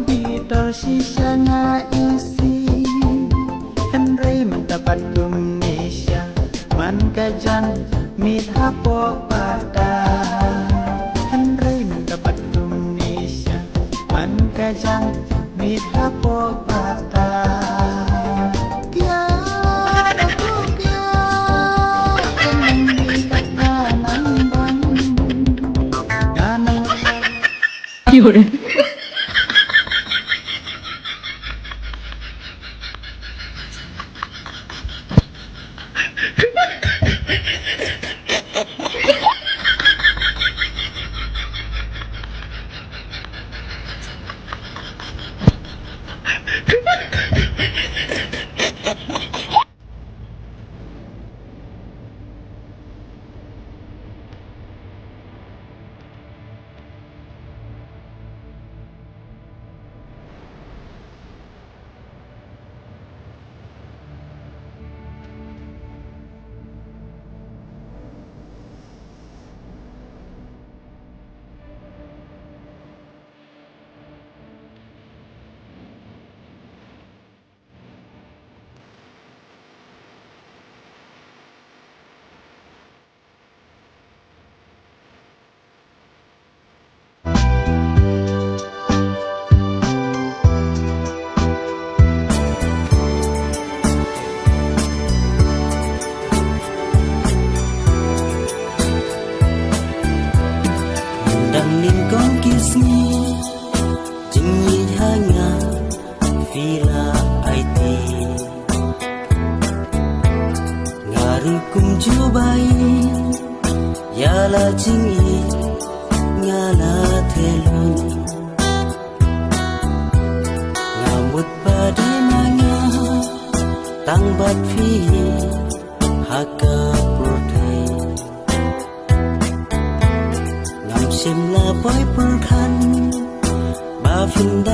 bito shisha nga isi Henry mendapat Indonesia Man kajang mit hapok pada Henry mendapat Indonesia Man kajang mit hapok pada Yun. Yala jingi ngala telun Ngamut badai manga tangbat fi haka purtai Ngam sim la boy purkan ba finda